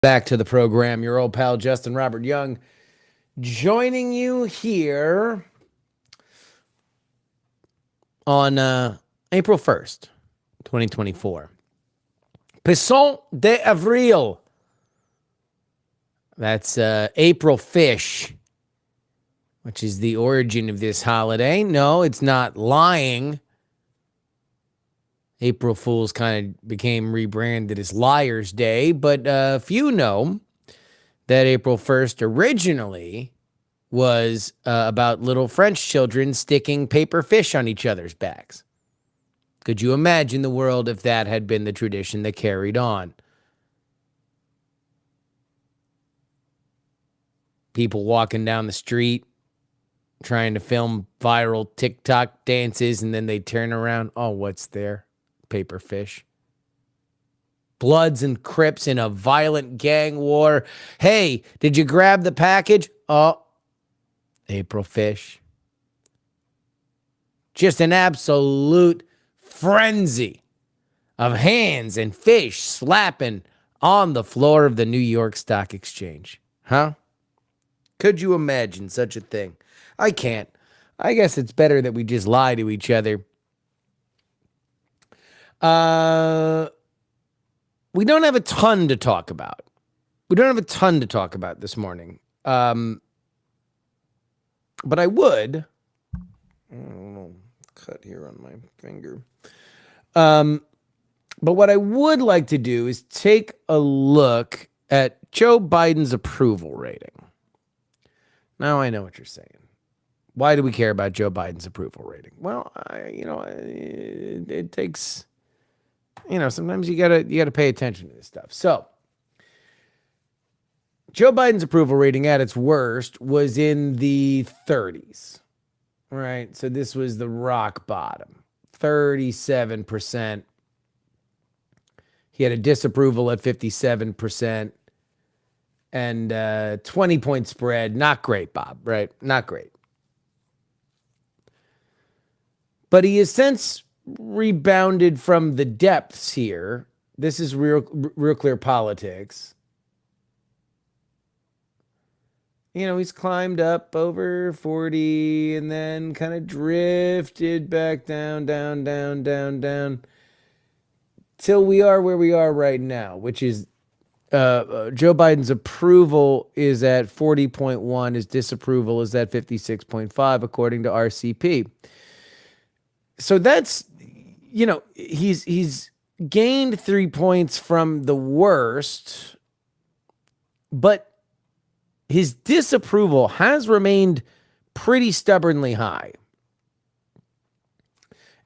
Back to the program. Your old pal, Justin Robert Young, joining you here on April 1st, 2024. Pisson de Avril. That's April Fish, which is the origin of this holiday. No, it's not lying. April Fool's kind of became rebranded as Liar's Day, but few know that April 1st originally was about little French children sticking paper fish on each other's backs. Could you imagine the world if that had been the tradition that carried on? People walking down the street trying to film viral TikTok dances, and then they turn around. Oh, what's there? Paper fish. Bloods and Crips in a violent gang war. Hey, did you grab the package? Oh, April Fish. Just an absolute frenzy of hands and fish slapping on the floor of the New York Stock Exchange. Huh? Could you imagine such a thing? I can't. I guess it's better that we just lie to each other. We don't have a ton to talk about. This morning. But I would. Cut here on my finger. But what I would like to do is take a look at Joe Biden's approval rating. Now I know what you're saying. Why do we care about Joe Biden's approval rating? Well, it takes, sometimes you gotta pay attention to this stuff. So, Joe Biden's approval rating at its worst was in the 30s, right? So this was the rock bottom, 37%. He had a disapproval at 57% and 20-point spread. Not great, Bob, right? Not great. But he has since rebounded from the depths here. This is real clear politics. He's climbed up over 40 and then kind of drifted back down, till we are where we are right now, which is Joe Biden's approval is at 40.1, his disapproval is at 56.5, according to RCP. So that's, he's gained 3 points from the worst, but his disapproval has remained pretty stubbornly high.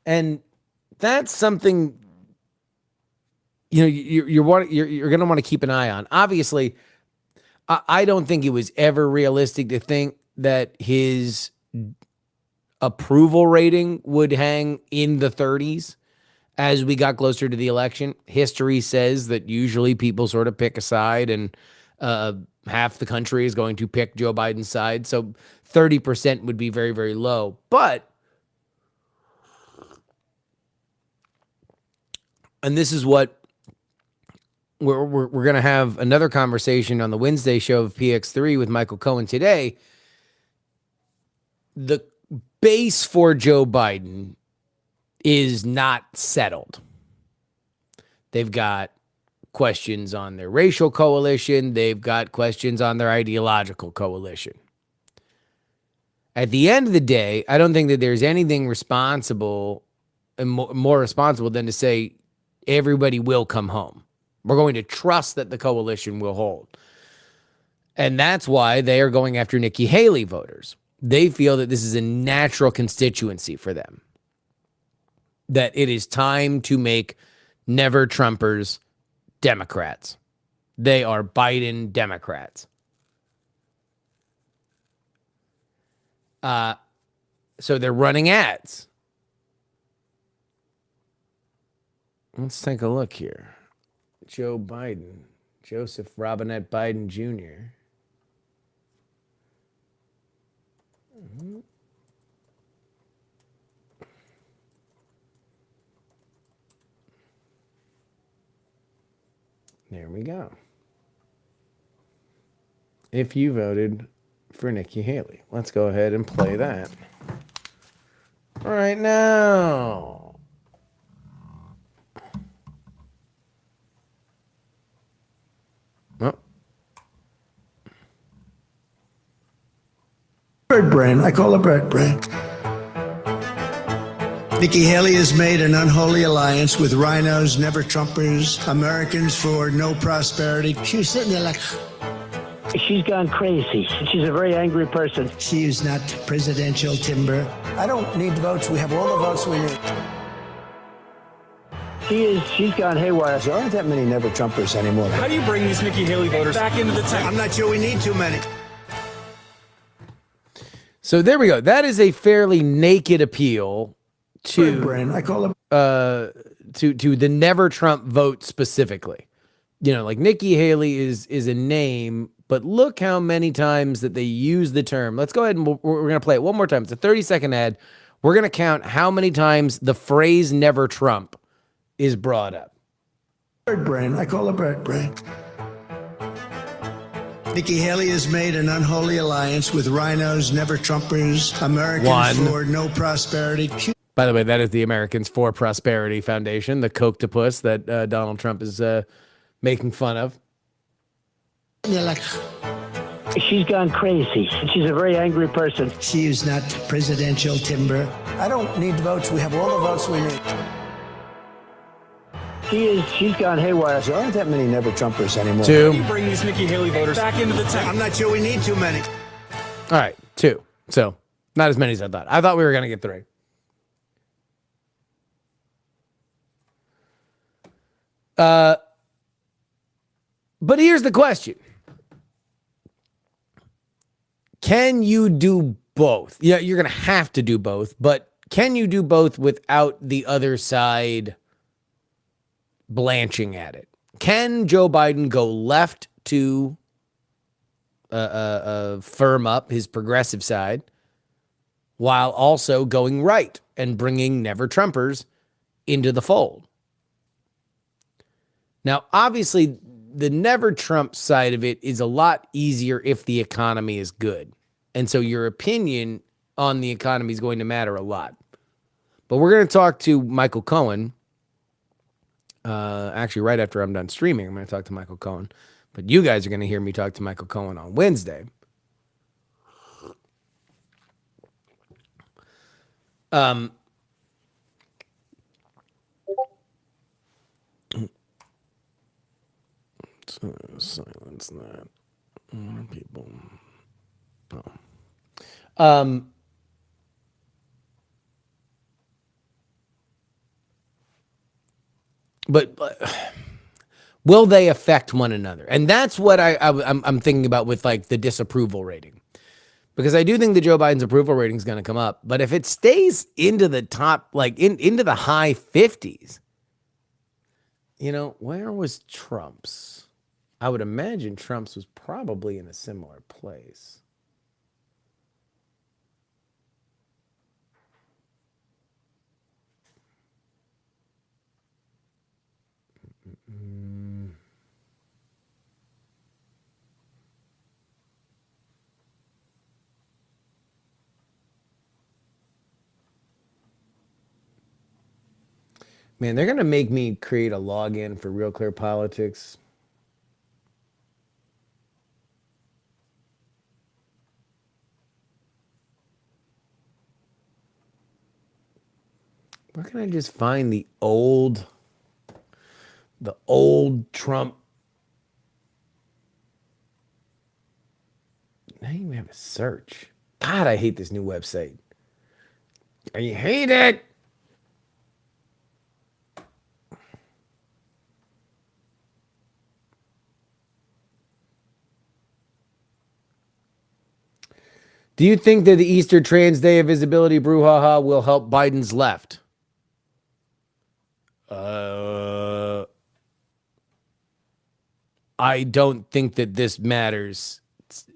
And that's something, you're going to want to keep an eye on. Obviously, I don't think it was ever realistic to think that his approval rating would hang in the 30s as we got closer to the election. History says that usually people sort of pick a side, and half the country is going to pick Joe Biden's side. So 30% would be very, very low. But, and this is what we're going to have another conversation on the Wednesday show of PX3 with Michael Cohen today. The base for Joe Biden is not settled. They've got questions on their racial coalition. They've got questions on their ideological coalition. At the end of the day, I don't think that there's anything responsible and more responsible than to say everybody will come home. We're going to trust that the coalition will hold. And that's why they are going after Nikki Haley voters. They feel that this is a natural constituency for them, that it is time to make never Trumpers Democrats. They are Biden Democrats. So they're running ads. Let's take a look here. Joe Biden, Joseph Robinette Biden Jr. There we go. if you voted for Nikki Haley. Let's go ahead and play that right now. Oh. Bird brain. I call it bird brain. Nikki Haley has made an unholy alliance with rhinos, never Trumpers, Americans for no prosperity. She was sitting there like, she's gone crazy. She's a very angry person. she is not presidential timber. I don't need votes. We have all the votes we need. She's gone haywire. There aren't that many never Trumpers anymore. How do you bring these Nikki Haley voters back into the tent? I'm not sure we need too many. So there we go. That is a fairly naked appeal Bird brain. I call it. to the never Trump vote specifically. You know, like Nikki Haley is a name, but look how many times that they use the term. Let's go ahead and we're going to play it one more time. It's a 30-second ad. We're going to count how many times the phrase never Trump is brought up. Bird brain. I call it bird brain. Nikki Haley has made an unholy alliance with rhinos, never Trumpers, Americans One. for no prosperity. By the way, that is the Americans for Prosperity Foundation, the Coctopus that Donald Trump is making fun of. They're like, She's gone crazy. She's a very angry person. she is not presidential timber. I don't need votes. We have all the votes we need. She's gone haywire. There aren't that many never Trumpers anymore. How do you Two. bring these Nikki Haley voters back into the tent? I'm not sure we need too many. All right, two. So not as many as I thought. I thought we were going to get three. But here's the question. Can you do both? Yeah, you're going to have to do both, but can you do both without the other side blanching at it? Can Joe Biden go left to firm up his progressive side while also going right and bringing never Trumpers into the fold? Now, obviously, the never Trump side of it is a lot easier if the economy is good. And so your opinion on the economy is going to matter a lot. But we're going to talk to Michael Cohen. Actually, right after I'm done streaming, I'm going to talk to Michael Cohen. But you guys are going to hear me talk to Michael Cohen on Wednesday. Silence that. More people. Oh. But will they affect one another? And that's what I'm thinking about with like the disapproval rating. Because I do think that Joe Biden's approval rating is going to come up. But if it stays into the top, like into the high 50s, you know, where was Trump's? I would imagine Trump's was probably in a similar place. Man, they're going to make me create a login for Real Clear Politics. Where can I just find the old Trump? I don't even have a search. God, I hate this new website. I hate it. Do you think that the Easter Trans Day of Visibility brouhaha will help Biden's left? I don't think that this matters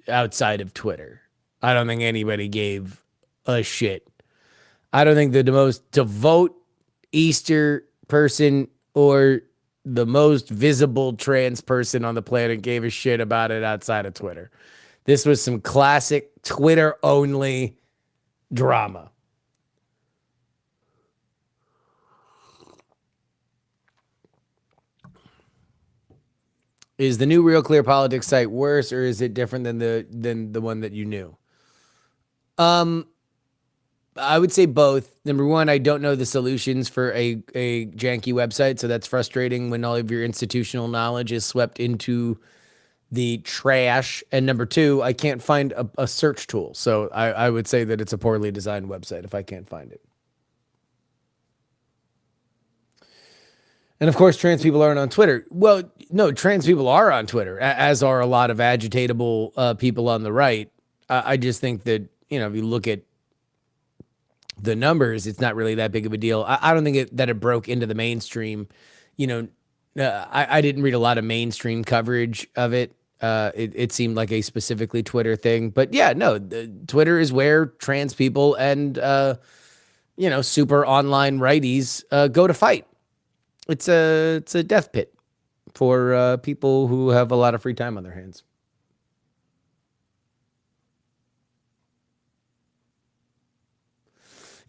outside of Twitter. I don't think anybody gave a shit. I don't think that the most devout Easter person or the most visible trans person on the planet gave a shit about it outside of Twitter. This was some classic Twitter only drama. Is the new Real Clear Politics site worse, or is it different than the one that you knew? I would say both. Number one, I don't know the solutions for a janky website, so that's frustrating when all of your institutional knowledge is swept into the trash. And number two, I can't find a search tool, so I would say that it's a poorly designed website if I can't find it. And of course, trans people aren't on Twitter. Well, no, trans people are on Twitter, as are a lot of agitatable people on the right. I just think that, if you look at the numbers, it's not really that big of a deal. I don't think that it broke into the mainstream. I didn't read a lot of mainstream coverage of it. It seemed like a specifically Twitter thing. But yeah, no, Twitter is where trans people and, super online righties go to fight. It's a death pit for people who have a lot of free time on their hands.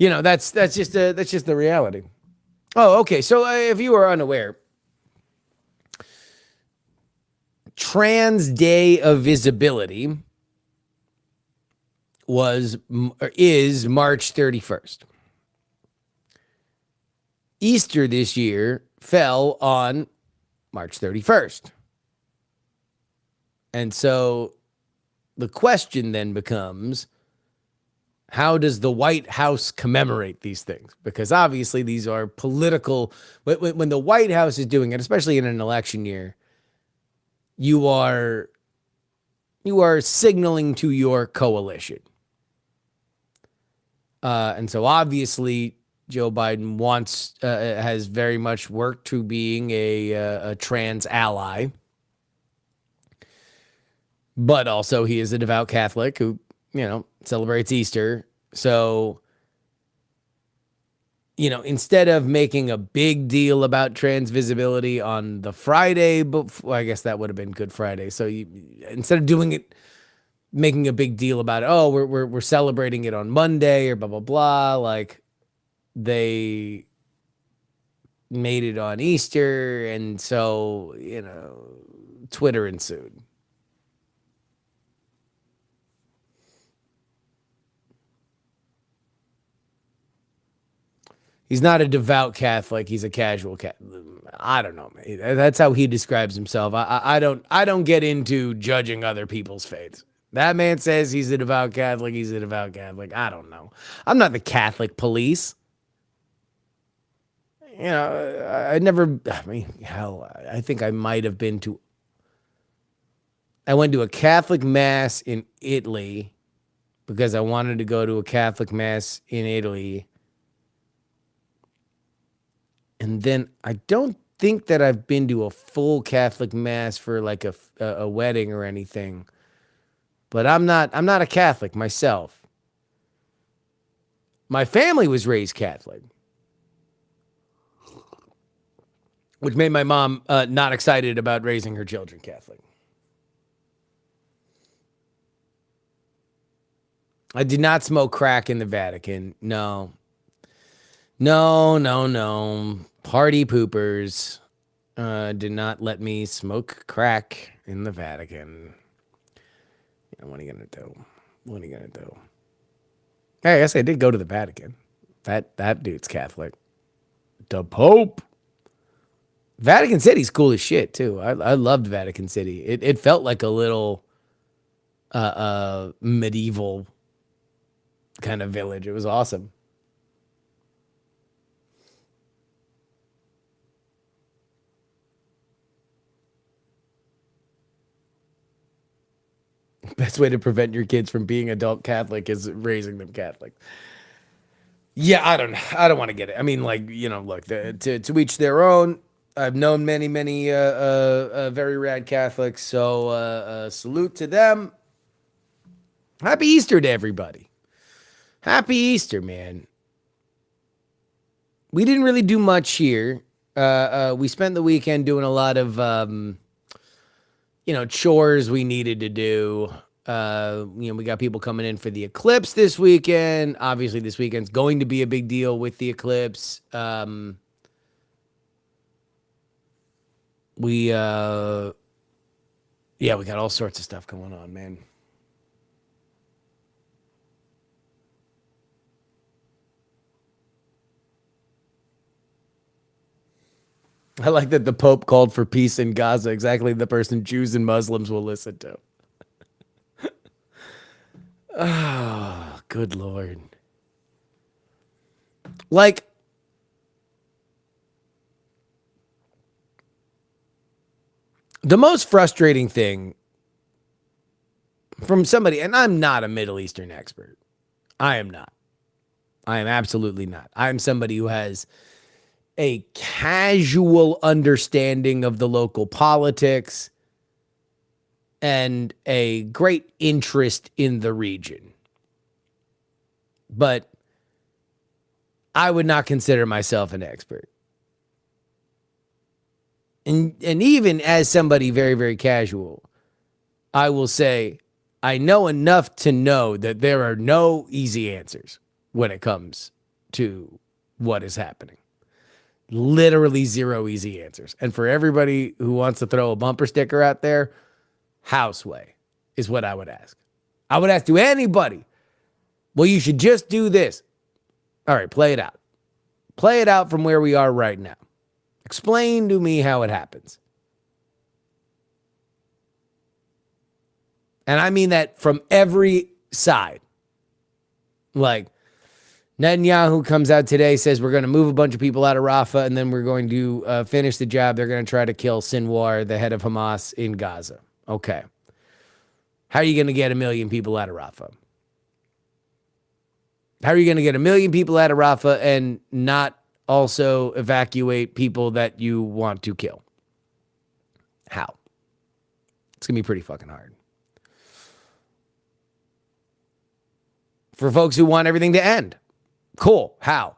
That's just the reality. Oh, okay. So if you are unaware, Trans Day of Visibility is March 31st. Easter this year fell on March 31st. And so the question then becomes, how does the White House commemorate these things? Because obviously these are political. When the White House is doing it, especially in an election year, you are signaling to your coalition. And so obviously Joe Biden has very much worked to being a trans ally. But also he is a devout Catholic who, celebrates Easter. So, instead of making a big deal about trans visibility on the Friday before, I guess that would have been Good Friday. So instead of making a big deal about it, oh, we're celebrating it on Monday or blah, blah, blah. Like they made it on Easter. And so, Twitter ensued. He's not a devout Catholic. He's a casual Catholic. I don't know. That's how he describes himself. I don't get into judging other people's faiths. That man says he's a devout Catholic. He's a devout Catholic. I don't know. I'm not the Catholic police. I think I might have been to. I went to a Catholic mass in Italy because I wanted to go to a Catholic mass in Italy. And then I don't think that I've been to a full Catholic mass for like a wedding or anything. But I'm not a Catholic myself. My family was raised Catholic, which made my mom not excited about raising her children Catholic. I did not smoke crack in the Vatican. No. Party poopers did not let me smoke crack in the Vatican. What are you going to do? Hey, I guess I did go to the Vatican. That dude's Catholic. The Pope. Vatican City's cool as shit, too. I loved Vatican City. It felt like a little medieval kind of village. It was awesome. Best way to prevent your kids from being adult Catholic is raising them Catholic. Yeah, I don't want to get it. I mean, like, look, to each their own. I've known many very rad Catholics, so salute to them. Happy Easter to everybody. Happy Easter, man. We didn't really do much here. We spent the weekend doing a lot of chores we needed to do. We got people coming in for the eclipse this weekend. Obviously, this weekend's going to be a big deal with the eclipse. We got all sorts of stuff going on, man. I like that the Pope called for peace in Gaza, exactly the person Jews and Muslims will listen to. Oh, good Lord. Like, the most frustrating thing from somebody, and I'm not a Middle Eastern expert. I am not. I am absolutely not. I'm somebody who has a casual understanding of the local politics and a great interest in the region. But I would not consider myself an expert. And even as somebody very, very casual, I will say I know enough to know that there are no easy answers when it comes to what is happening. Literally zero easy answers. And for everybody who wants to throw a bumper sticker out there, houseway is what I would ask. I would ask to anybody, well, you should just do this. All right, play it out. Play it out from where we are right now. Explain to me how it happens. And I mean that from every side. Like, Netanyahu comes out today, says we're going to move a bunch of people out of Rafah, and then we're going to finish the job. They're going to try to kill Sinwar, the head of Hamas in Gaza. Okay. How are you going to get 1 million people out of Rafah? How are you going to get 1 million people out of Rafah and not also evacuate people that you want to kill? How? It's going to be pretty fucking hard. For folks who want everything to end. Cool. How?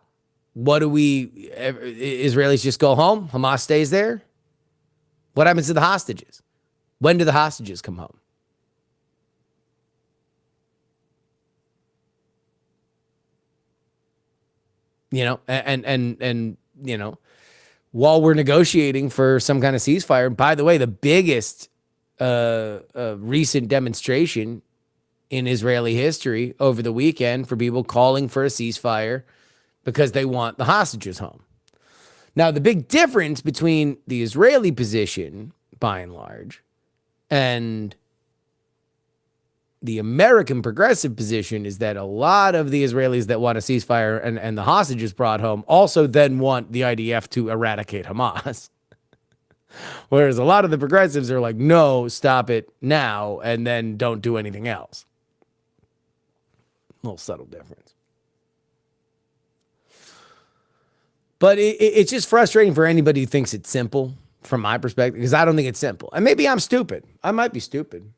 What do Israelis just go home? Hamas stays there? What happens to the hostages? When do the hostages come home? And while we're negotiating for some kind of ceasefire, by the way, the biggest recent demonstration in Israeli history over the weekend for people calling for a ceasefire because they want the hostages home. Now, the big difference between the Israeli position, by and large, and the American progressive position is that a lot of the Israelis that want a ceasefire and the hostages brought home also then want the IDF to eradicate Hamas. Whereas a lot of the progressives are like, no, stop it now, and then don't do anything else. A little subtle difference. But it's just frustrating for anybody who thinks it's simple from my perspective, because I don't think it's simple. And maybe I'm stupid. I might be stupid.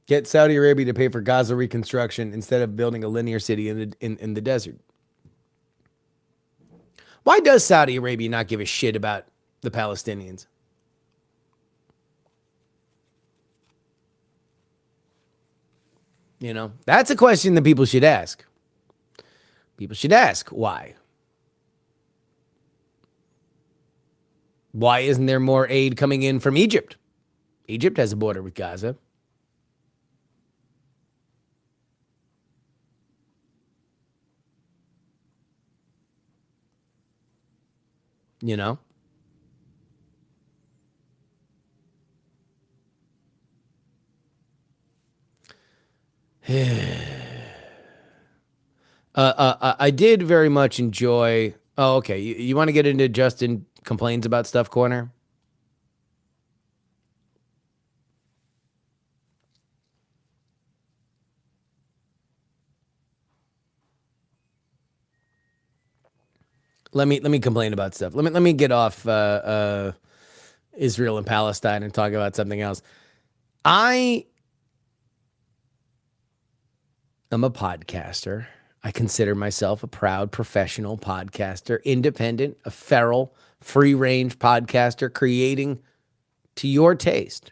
Get Saudi Arabia to pay for Gaza reconstruction instead of building a linear city in the desert. Why does Saudi Arabia not give a shit about the Palestinians? That's a question that people should ask. People should ask why. Why isn't there more aid coming in from Egypt? Egypt has a border with Gaza. I did very much enjoy. Oh, okay. You want to get into Justin complains about stuff corner? Let me complain about stuff. Let me get off Israel and Palestine and talk about something else. I am a podcaster. I consider myself a proud professional podcaster, independent, a feral, free-range podcaster creating to your taste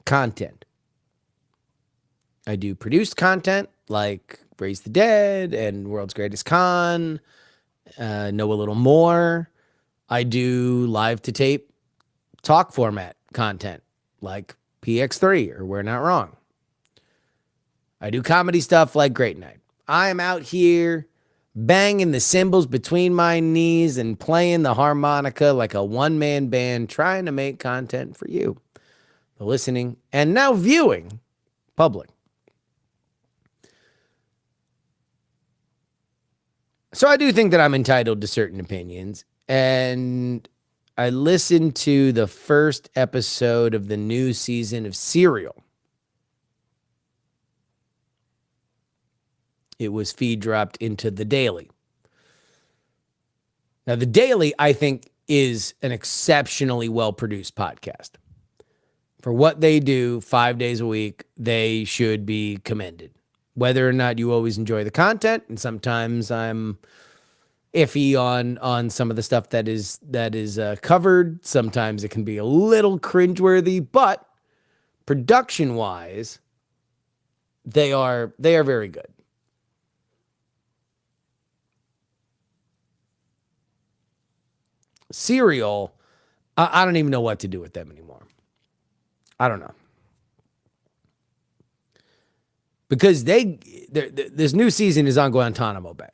content. I do produced content like Raise the Dead and World's Greatest Con, Know a Little More. I do live to tape talk format content like PX3 or We're Not Wrong. I do comedy stuff like Great Night. I am out here banging the cymbals between my knees and playing the harmonica like a one-man band trying to make content for you, the listening and now viewing public. So I do think that I'm entitled to certain opinions, and I listened to the first episode of the new season of Serial. It was feed dropped into The Daily. Now, The Daily, I think, is an exceptionally well-produced podcast. For what they do 5 days a week, they should be commended. Whether or not you always enjoy the content, and sometimes I'm iffy on some of the stuff that is covered. Sometimes it can be a little cringeworthy, but production-wise, they are very good. Serial, I don't even know what to do with them anymore. I don't know. Because this new season is on Guantanamo Bay.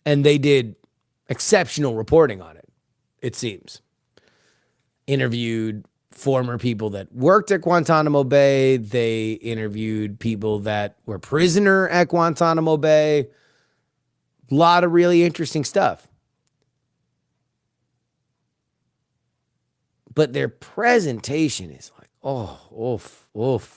And they did exceptional reporting on it, it seems. Interviewed former people that worked at Guantanamo Bay. They interviewed people that were prisoner at Guantanamo Bay. A lot of really interesting stuff. But their presentation is like, oof.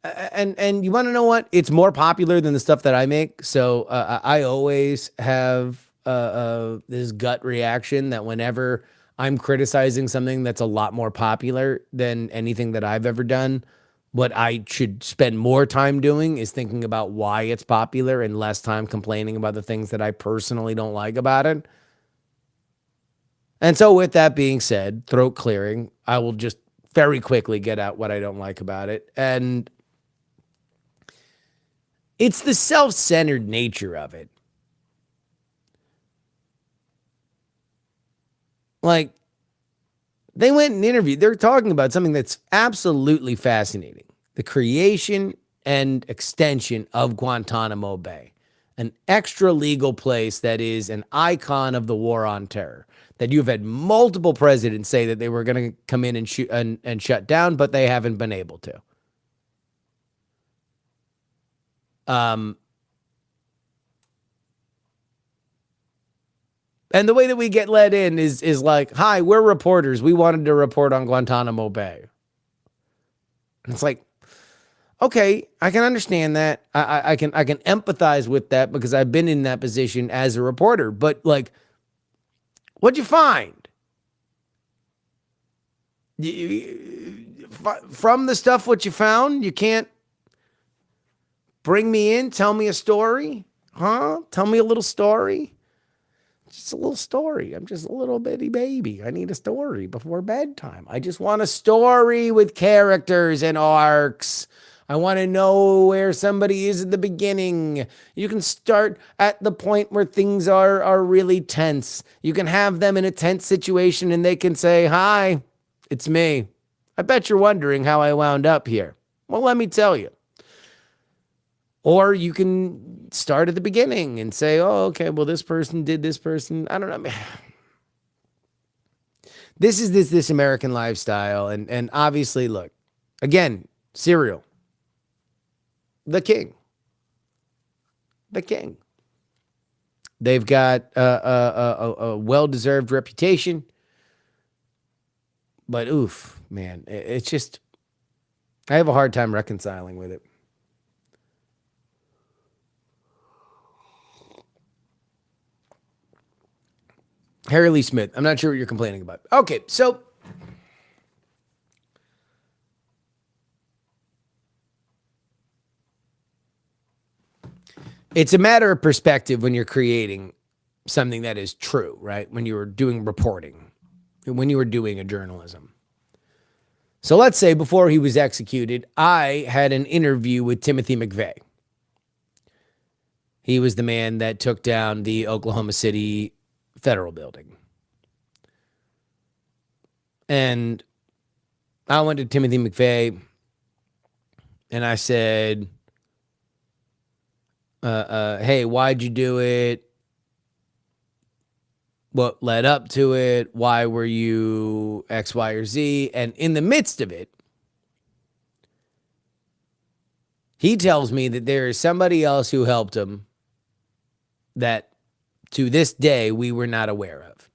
And you want to know what? It's more popular than the stuff that I make. So I always have this gut reaction that whenever I'm criticizing something that's a lot more popular than anything that I've ever done, what I should spend more time doing is thinking about why it's popular and less time complaining about the things that I personally don't like about it. And so with that being said, throat clearing, I will just very quickly get out what I don't like about it. And it's the self-centered nature of it. Like, they went and interviewed. They're talking about something that's absolutely fascinating. The creation and extension of Guantanamo Bay, an extra legal place that is an icon of the war on terror, that you've had multiple presidents say that they were going to come in and shoot and shut down, but they haven't been able to. And the way that we get let in is like, hi, we're reporters. We wanted to report on Guantanamo Bay. And it's like, okay, I can understand that. I can empathize with that because I've been in that position as a reporter. But like, what'd you find? From the stuff what you found, you can't bring me in, tell me a story? Huh? Tell me a little story? Just a little story. I'm just a little bitty baby. I need a story before bedtime. I just want a story with characters and arcs. I want to know where somebody is at the beginning. You can start at the point where things are really tense. You can have them in a tense situation and they can say, hi, it's me. I bet you're wondering how I wound up here. Well, let me tell you. Or you can start at the beginning and say, oh, okay, well, this person did this person. I don't know. This is this American lifestyle. And obviously, look, again, Serial. The king. They've got a well-deserved reputation. But oof, man, it's just, I have a hard time reconciling with it. Harry Lee Smith. I'm not sure what you're complaining about. Okay, so It's a matter of perspective when you're creating something that is true, right? When you were doing reporting, when you were doing a journalism. So let's say before he was executed, I had an interview with Timothy McVeigh. He was the man that took down the Oklahoma City federal building. And I went to Timothy McVeigh and I said, hey, why'd you do it? What led up to it? Why were you X, Y, or Z? And in the midst of it, he tells me that there is somebody else who helped him that to this day we were not aware of.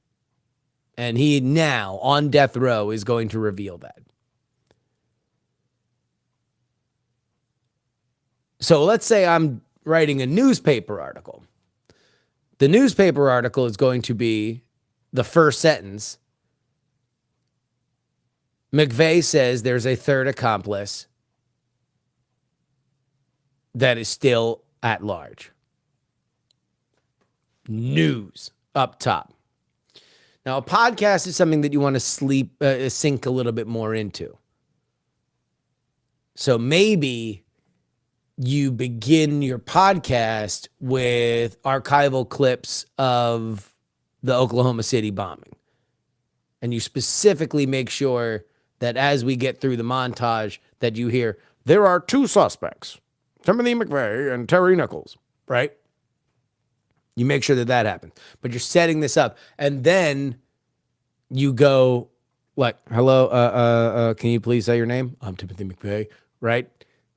And he now, on death row, is going to reveal that. So let's say I'm writing a newspaper article. The newspaper article is going to be the first sentence. McVeigh says there's a third accomplice that is still at large. News up top. Now, a podcast is something that you want to sink a little bit more into. So maybe you begin your podcast with archival clips of the Oklahoma City bombing. And you specifically make sure that as we get through the montage that you hear, there are two suspects, Timothy McVeigh and Terry Nichols, right? You make sure that that happens. But you're setting this up. And then you go, like, hello, can you please say your name? I'm Timothy McVeigh, right?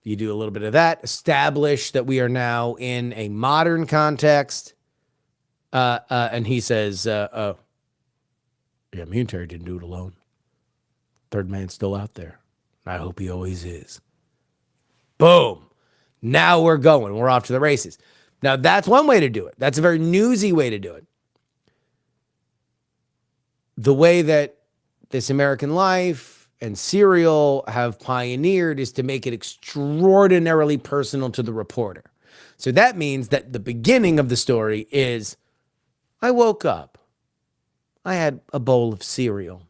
You do a little bit of that. Establish that we are now in a modern context. And he says, yeah, me and Terry didn't do it alone. Third man's still out there. I hope he always is. Boom. Now we're going. We're off to the races. Now, that's one way to do it. That's a very newsy way to do it. The way that This American Life and Serial have pioneered is to make it extraordinarily personal to the reporter. So that means that the beginning of the story is, I woke up. I had a bowl of cereal.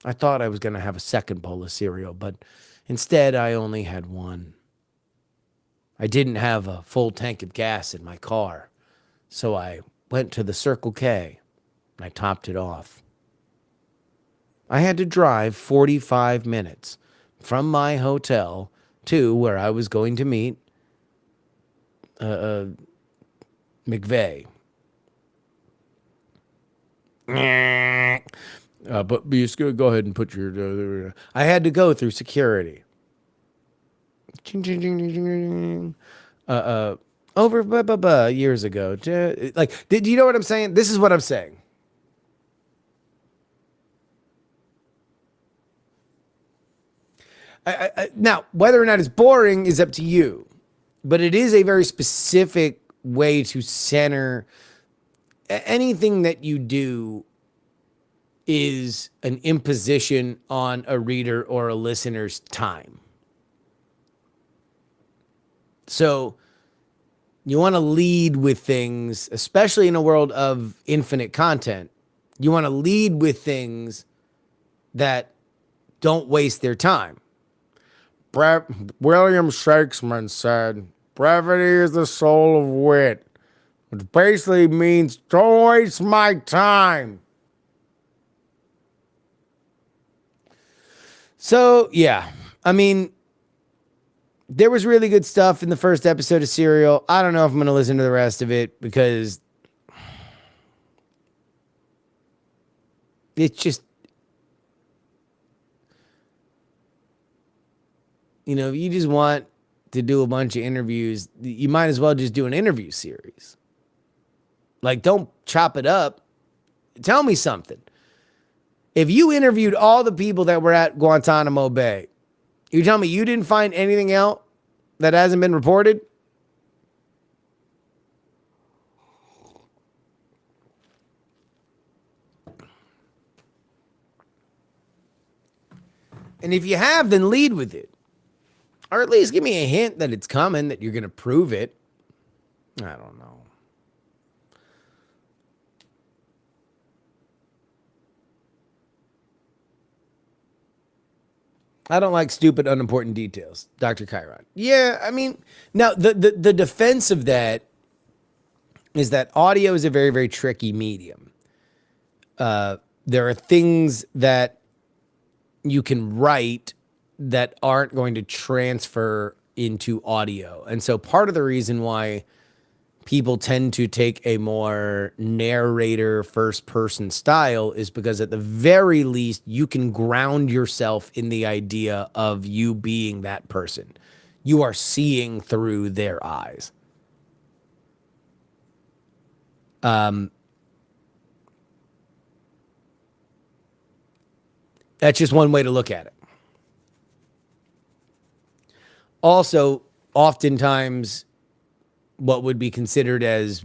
I thought I was going to have a second bowl of cereal, but instead I only had one. I didn't have a full tank of gas in my car, so I went to the Circle K and I topped it off. I had to drive 45 minutes from my hotel to where I was going to meet McVeigh. But you just go ahead and put your... I had to go through security. Over years ago. Like, do you know what I'm saying? This is what I'm saying. Now, whether or not it's boring is up to you, but it is a very specific way to center. Anything that you do is an imposition on a reader or a listener's time. So you want to lead with things, especially in a world of infinite content. You want to lead with things that don't waste their time. William Shakespeare said, brevity is the soul of wit, which basically means don't waste my time. So, yeah, I mean, there was really good stuff in the first episode of Serial. I don't know if I'm going to listen to the rest of it because it's just, you know, if you just want to do a bunch of interviews, you might as well just do an interview series. Like, don't chop it up. Tell me something. If you interviewed all the people that were at Guantanamo Bay, you tell me you didn't find anything else that hasn't been reported? And if you have, then lead with it. Or at least give me a hint that it's coming, that you're going to prove it. I don't know. I don't like stupid, unimportant details, Dr. Chiron. Yeah, I mean, now the defense of that is that audio is a very, very tricky medium. There are things that you can write that aren't going to transfer into audio. And so part of the reason why people tend to take a more narrator first person style is because at the very least you can ground yourself in the idea of you being that person. You are seeing through their eyes. That's just one way to look at it. Also, oftentimes what would be considered as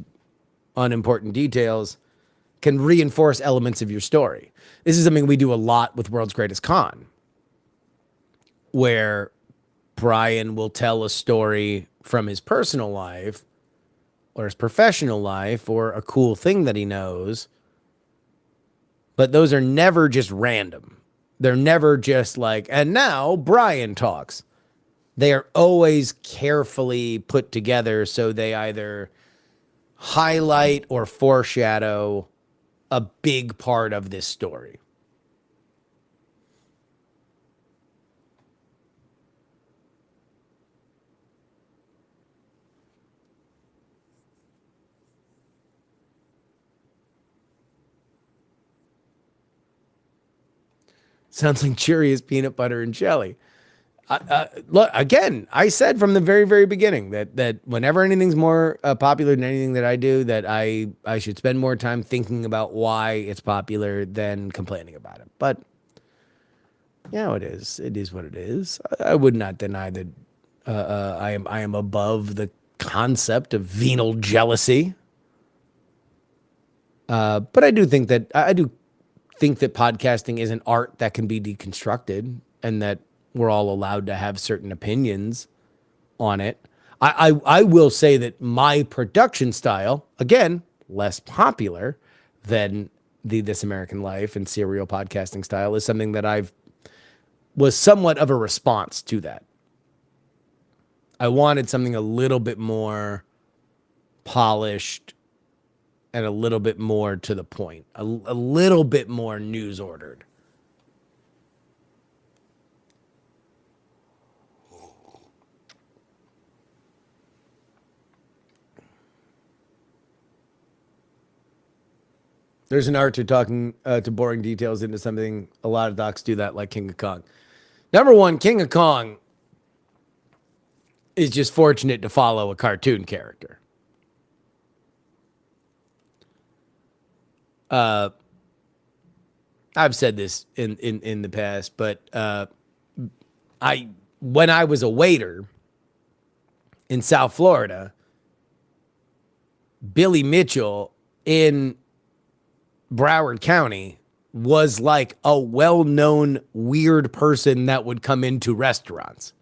unimportant details can reinforce elements of your story. This is something we do a lot with World's Greatest Con, where Brian will tell a story from his personal life or his professional life or a cool thing that he knows. But those are never just random. They're never just like, and now Brian talks. They are always carefully put together so they either highlight or foreshadow a big part of this story. Sounds like Cheerios peanut butter and jelly. Look, again, I said from the very, very beginning that whenever anything's more popular than anything that I do, that I should spend more time thinking about why it's popular than complaining about it. But, it is. It is what it is. I would not deny that I am above the concept of venal jealousy. But I do think that podcasting is an art that can be deconstructed and that we're all allowed to have certain opinions on it. I will say that my production style, again, less popular than the This American Life and serial podcasting style, is something that was somewhat of a response to that. I wanted something a little bit more polished and a little bit more to the point, a little bit more news ordered. There's an art to talking to boring details into something. A lot of docs do that, like King of Kong. Number one, King of Kong is just fortunate to follow a cartoon character. I've said this in the past, but when I was a waiter in South Florida, Billy Mitchell in Broward County was like a well-known weird person that would come into restaurants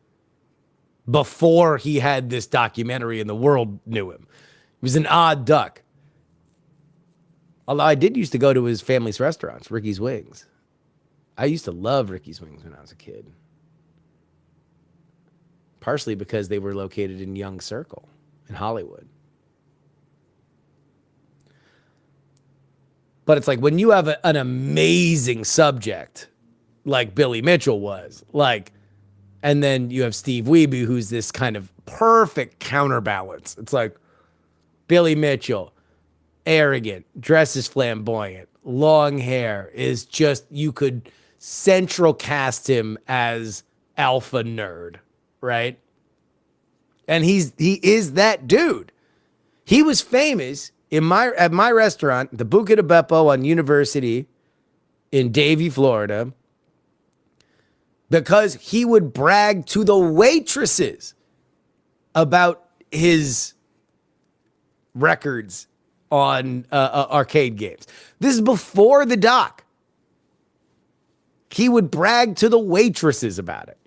before he had this documentary and the world knew him. He was an odd duck. Although I did used to go to his family's restaurants, Ricky's Wings. I used to love Ricky's Wings when I was a kid. Partially because they were located in Young Circle in Hollywood. But it's like when you have an amazing subject like Billy Mitchell was, and then you have Steve Wiebe, who's this kind of perfect counterbalance. It's like Billy Mitchell, arrogant, dresses flamboyant, long hair, is just, you could central cast him as alpha nerd, right? And he is that dude. He was famous at my restaurant, the Buca de Beppo on University in Davie, Florida, because he would brag to the waitresses about his records on arcade games. This is before the doc. He would brag to the waitresses about it.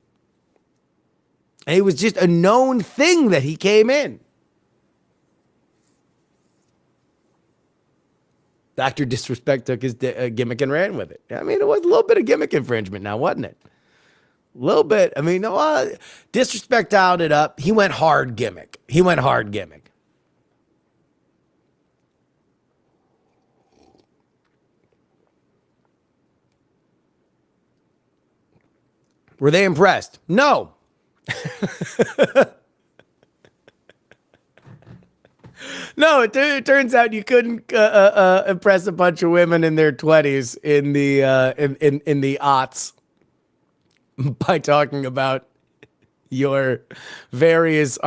And it was just a known thing that he came in. Dr. Disrespect took his gimmick and ran with it. I mean, it was a little bit of gimmick infringement now, wasn't it? A little bit. I mean, no, Disrespect dialed it up. He went hard gimmick. Were they impressed? No. No, it turns out you couldn't impress a bunch of women in their 20s in the aughts by talking about your various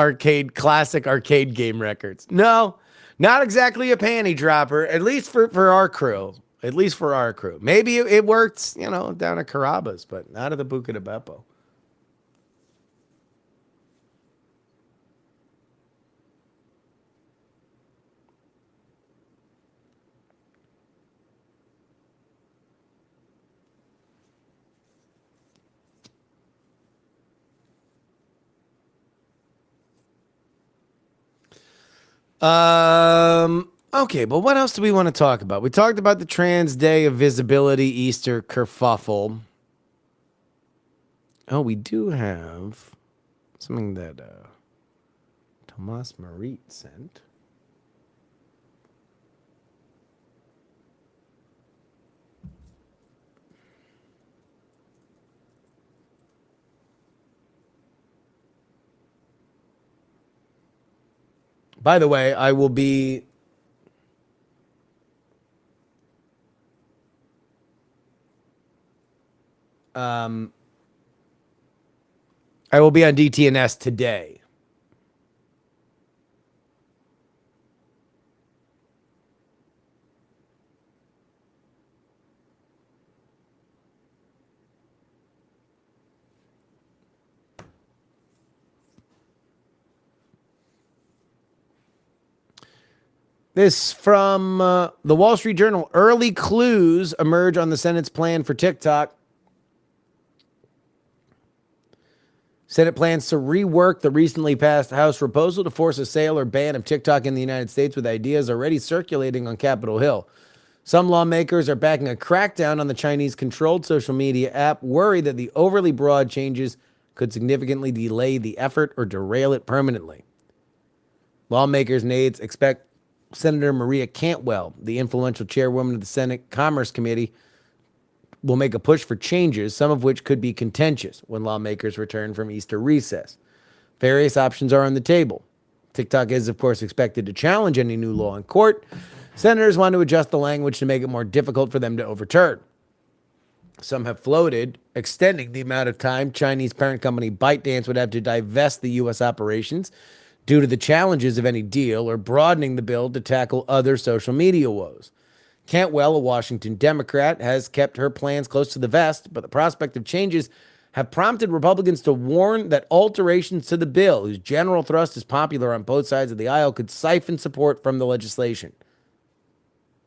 classic arcade game records. No, not exactly a panty dropper, at least for our crew. At least for our crew. Maybe it works, down at Carrabba's, but not at the Buca de Beppo. Okay, but what else do we want to talk about? We talked about the Trans Day of Visibility Easter kerfuffle. Oh, we do have something that Tomas Marit sent. By the way, I will be on DTNS today. This from the Wall Street Journal. Early clues emerge on the Senate's plan for TikTok. Senate plans to rework the recently passed House proposal to force a sale or ban of TikTok in the United States, with ideas already circulating on Capitol Hill. Some lawmakers are backing a crackdown on the Chinese-controlled social media app, worried that the overly broad changes could significantly delay the effort or derail it permanently. Lawmakers and aides expect Senator Maria Cantwell, the influential chairwoman of the Senate Commerce Committee, will make a push for changes, some of which could be contentious when lawmakers return from Easter recess. Various options are on the table. TikTok is, of course, expected to challenge any new law in court. Senators want to adjust the language to make it more difficult for them to overturn. Some have floated extending the amount of time Chinese parent company ByteDance would have to divest the U.S. operations due to the challenges of any deal, or broadening the bill to tackle other social media woes. Cantwell, a Washington Democrat, has kept her plans close to the vest, but the prospect of changes have prompted Republicans to warn that alterations to the bill, whose general thrust is popular on both sides of the aisle, could siphon support from the legislation.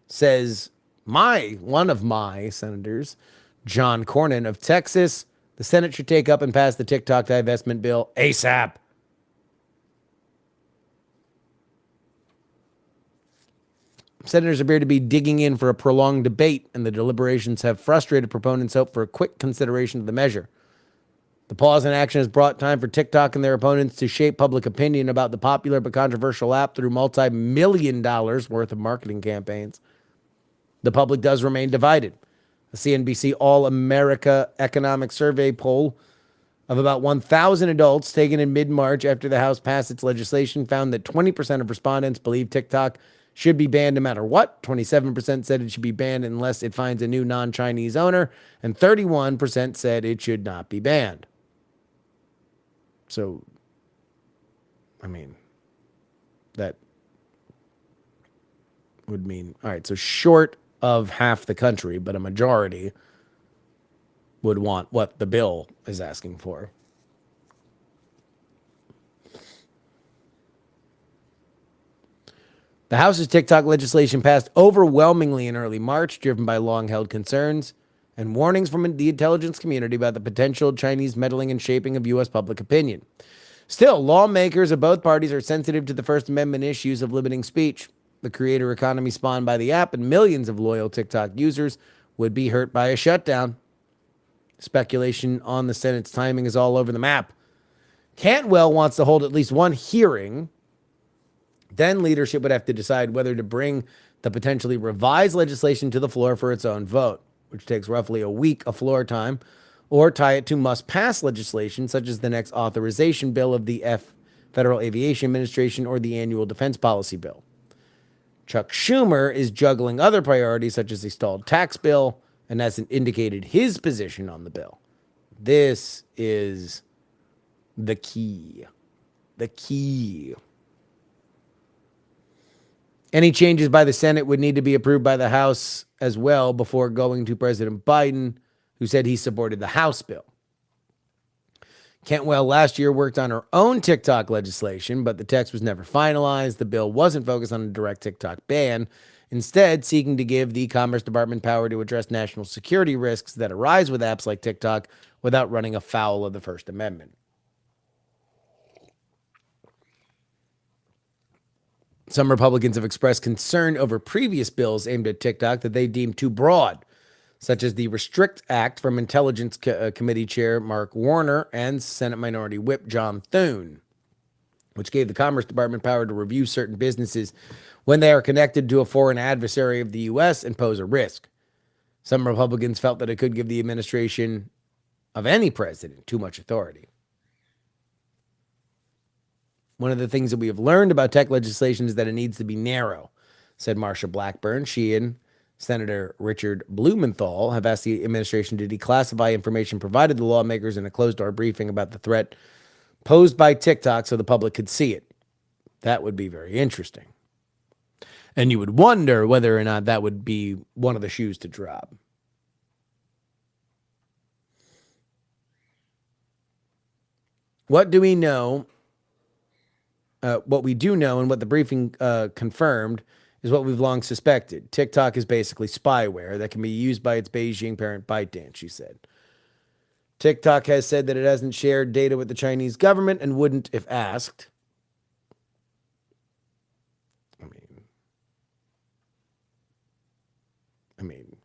Says one of my senators, John Cornyn of Texas, the Senate should take up and pass the TikTok divestment bill ASAP. Senators appear to be digging in for a prolonged debate, and the deliberations have frustrated proponents' hope for a quick consideration of the measure. The pause in action has brought time for TikTok and their opponents to shape public opinion about the popular but controversial app through multi-million dollars worth of marketing campaigns. The public does remain divided. A CNBC All-America Economic Survey poll of about 1,000 adults taken in mid-March after the House passed its legislation found that 20% of respondents believe TikTok should be banned no matter what. 27% said it should be banned unless it finds a new non-Chinese owner, and 31% said it should not be banned. So, I mean, that would mean, all right, so short of half the country, but a majority would want what the bill is asking for. The House's TikTok legislation passed overwhelmingly in early March, driven by long-held concerns and warnings from the intelligence community about the potential Chinese meddling and shaping of U.S. public opinion. Still, lawmakers of both parties are sensitive to the First Amendment issues of limiting speech. the creator economy spawned by the app, and millions of loyal TikTok users would be hurt by a shutdown. Speculation on the Senate's timing is all over the map. Cantwell wants to hold at least one hearing. Then leadership would have to decide whether to bring the potentially revised legislation to the floor for its own vote, which takes roughly a week of floor time, or tie it to must-pass legislation, such as the next authorization bill of the Federal Aviation Administration or the annual defense policy bill. Chuck Schumer is juggling other priorities, such as a stalled tax bill, and hasn't indicated his position on the bill. This is the key. The key. Any changes by the Senate would need to be approved by the House as well before going to President Biden, who said he supported the House bill. Cantwell last year worked on her own TikTok legislation, but the text was never finalized. The bill wasn't focused on a direct TikTok ban, instead seeking to give the Commerce Department power to address national security risks that arise with apps like TikTok without running afoul of the First Amendment. Some Republicans have expressed concern over previous bills aimed at TikTok that they deemed too broad, such as the Restrict Act from Intelligence Committee Chair Mark Warner and Senate Minority Whip John Thune, which gave the Commerce Department power to review certain businesses when they are connected to a foreign adversary of the U.S. and pose a risk. Some Republicans felt that it could give the administration of any president too much authority. One of the things that we have learned about tech legislation is that it needs to be narrow, said Marsha Blackburn. She and Senator Richard Blumenthal have asked the administration to declassify information provided to lawmakers in a closed-door briefing about the threat posed by TikTok so the public could see it. That would be very interesting. And you would wonder whether or not that would be one of the shoes to drop. What do we know? What we do know and what the briefing confirmed is what we've long suspected. TikTok is basically spyware that can be used by its Beijing parent ByteDance, she said. TikTok has said that it hasn't shared data with the Chinese government and wouldn't if asked. I mean,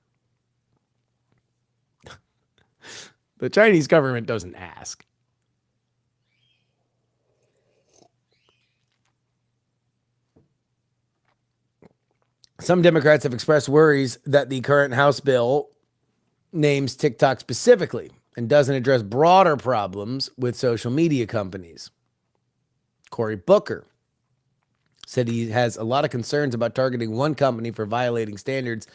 the Chinese government doesn't ask. Some Democrats have expressed worries that the current House bill names TikTok specifically and doesn't address broader problems with social media companies. Cory Booker said he has a lot of concerns about targeting one company for violating standards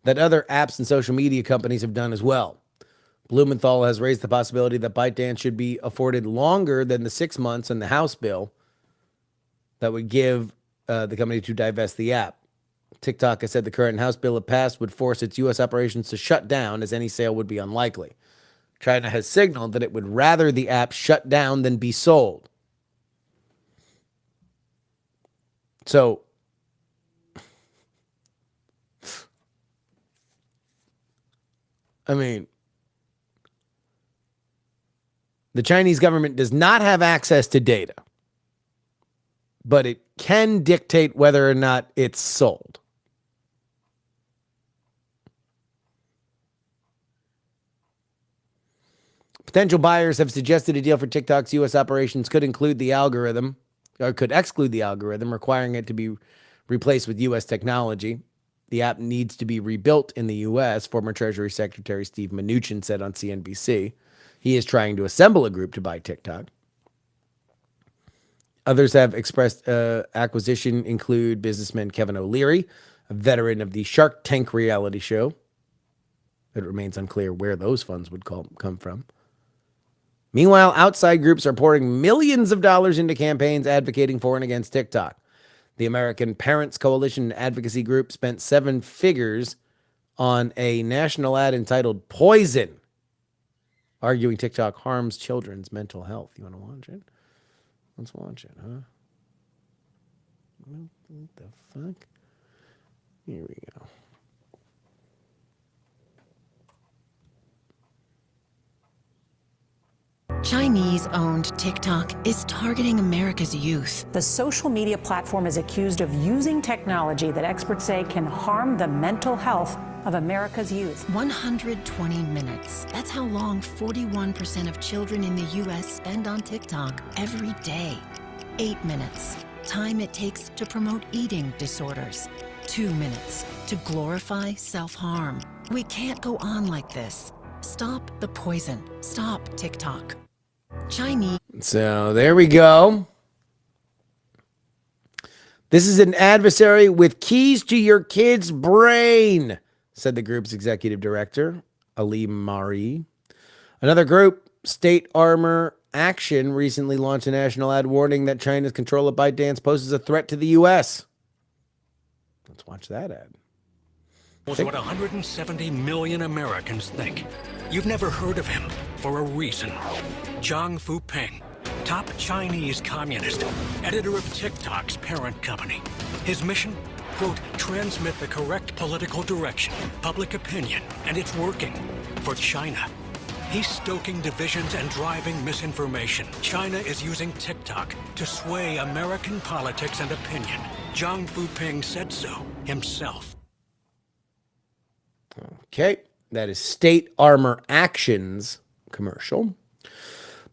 that other apps and social media companies have done as well. Blumenthal has raised the possibility that ByteDance should be afforded longer than the 6 months in the House bill that would give the company to divest the app. TikTok has said the current House bill, if passed, would force its U.S. operations to shut down, as any sale would be unlikely. China has signaled that it would rather the app shut down than be sold. So, I mean, the Chinese government does not have access to data, but it can dictate whether or not it's sold. Potential buyers have suggested a deal for TikTok's U.S. operations could exclude the algorithm, requiring it to be replaced with U.S. technology. The app needs to be rebuilt in the U.S., former Treasury Secretary Steve Mnuchin said on CNBC. He is trying to assemble a group to buy TikTok. Others have expressed acquisition include businessman Kevin O'Leary, a veteran of the Shark Tank reality show. It remains unclear where those funds would come from. Meanwhile, outside groups are pouring millions of dollars into campaigns advocating for and against TikTok. The American Parents Coalition Advocacy Group spent 7 figures on a national ad entitled Poison, arguing TikTok harms children's mental health. You want to watch it? Let's watch it, huh? What the fuck? Here we go. Chinese-owned TikTok is targeting America's youth. The social media platform is accused of using technology that experts say can harm the mental health of America's youth. 120 minutes. That's how long 41% of children in the U.S. spend on TikTok every day. 8 minutes. Time it takes to promote eating disorders. 2 minutes. To glorify self-harm. We can't go on like this. Stop the poison. Stop TikTok. Chinese. So there we go. This is an adversary with keys to your kid's brain, said the group's executive director, Ali Mari. Another group, State Armor Action, recently launched a national ad warning that China's control of ByteDance poses a threat to the U.S. Let's watch that ad. Was what 170 million Americans think. You've never heard of him for a reason. Zhang Fuping, top Chinese communist, editor of TikTok's parent company. His mission? Quote, transmit the correct political direction, public opinion, and it's working for China. He's stoking divisions and driving misinformation. China is using TikTok to sway American politics and opinion. Zhang Fuping said so himself. Okay, that is State Armor Action's commercial.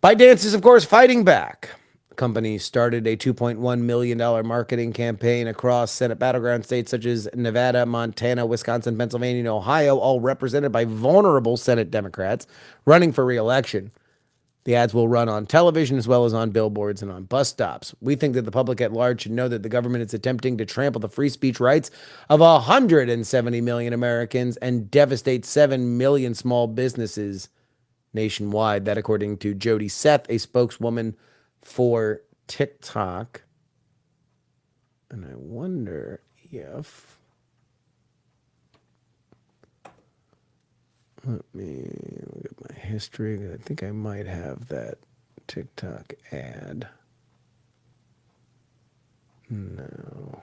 ByteDance is, of course, fighting back. The company started a $2.1 million marketing campaign across Senate battleground states such as Nevada, Montana, Wisconsin, Pennsylvania, and Ohio, all represented by vulnerable Senate Democrats running for re-election. The ads will run on television as well as on billboards and on bus stops. We think that the public at large should know that the government is attempting to trample the free speech rights of 170 million Americans and devastate 7 million small businesses nationwide. That according to Jody Seth, a spokeswoman for TikTok. And I wonder if... Let me look at my history. I think I might have that TikTok ad. No.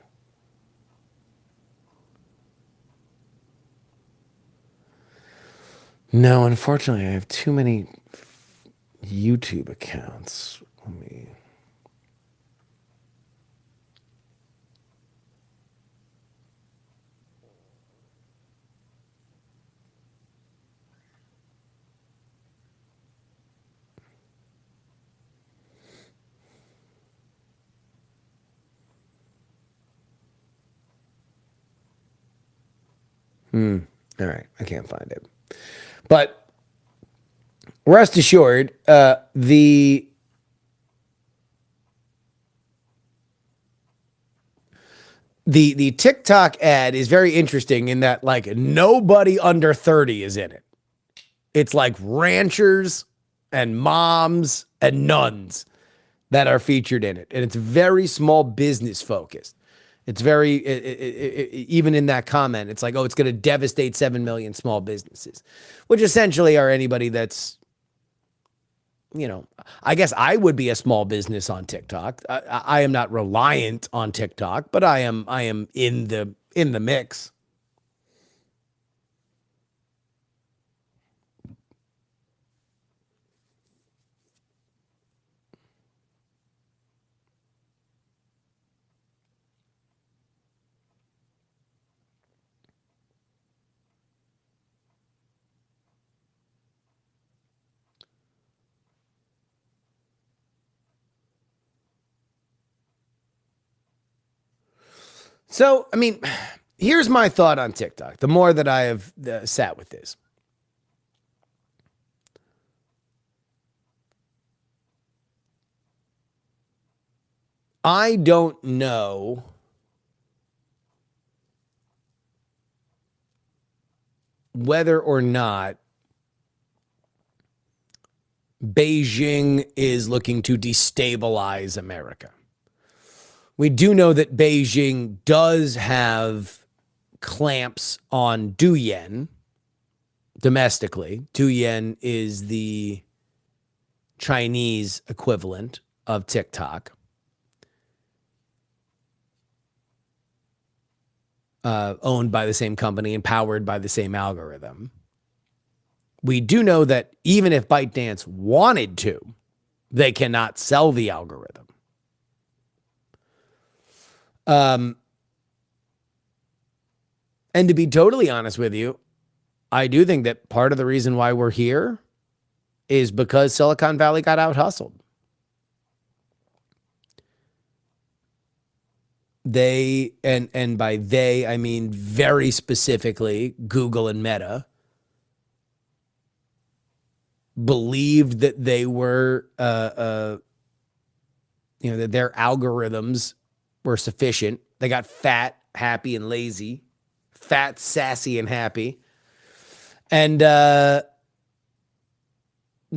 No, unfortunately, I have too many YouTube accounts. Let me... All right, I can't find it. But rest assured, the TikTok ad is very interesting in that, like, nobody under 30 is in it. It's like ranchers and moms and nuns that are featured in it. And it's very small business focused. It's very, even in that comment, it's like, oh, it's going to devastate 7 million small businesses, which essentially are anybody that's, you know, I guess I would be a small business on TikTok. I am not reliant on TikTok, but I am in the mix. So, I mean, here's my thought on TikTok. The more that I have sat with this. I don't know whether or not Beijing is looking to destabilize America. We do know that Beijing does have clamps on Douyin domestically. Douyin is the Chinese equivalent of TikTok. Owned by the same company and powered by the same algorithm. We do know that even if ByteDance wanted to, They cannot sell the algorithm. And to be totally honest with you, I do think that part of the reason why we're here is because Silicon Valley got out hustled. They, and by they, I mean very specifically Google and Meta, believed that they were, that their algorithms were sufficient. They got fat, happy, and lazy. Fat, sassy, and happy. And they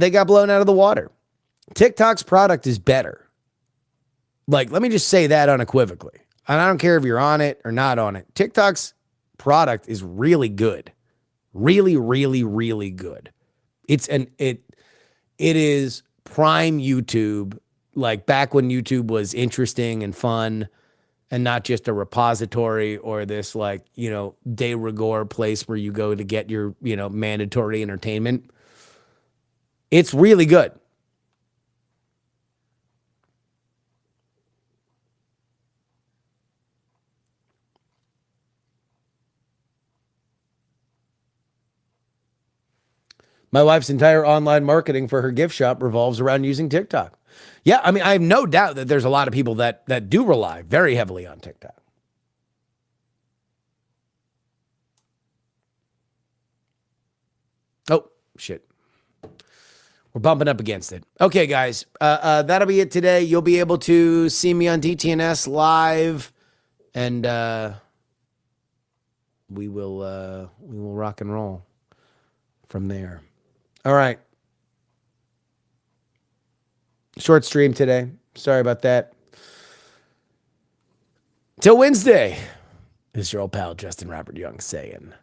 got blown out of the water. TikTok's product is better. Like, let me just say that unequivocally. And I don't care if you're on it or not on it. TikTok's product is really good. Really, really, really good. It is prime YouTube, like back when YouTube was interesting and fun and not just a repository or this de rigueur place where you go to get your, mandatory entertainment. It's really good. My wife's entire online marketing for her gift shop revolves around using TikTok. Yeah, I mean, I have no doubt that there's a lot of people that do rely very heavily on TikTok. Oh, shit. We're bumping up against it. Okay, guys, that'll be it today. You'll be able to see me on DTNS live, and we will rock and roll from there. All right. Short stream today. Sorry about that. Till Wednesday, this is your old pal Justin Robert Young saying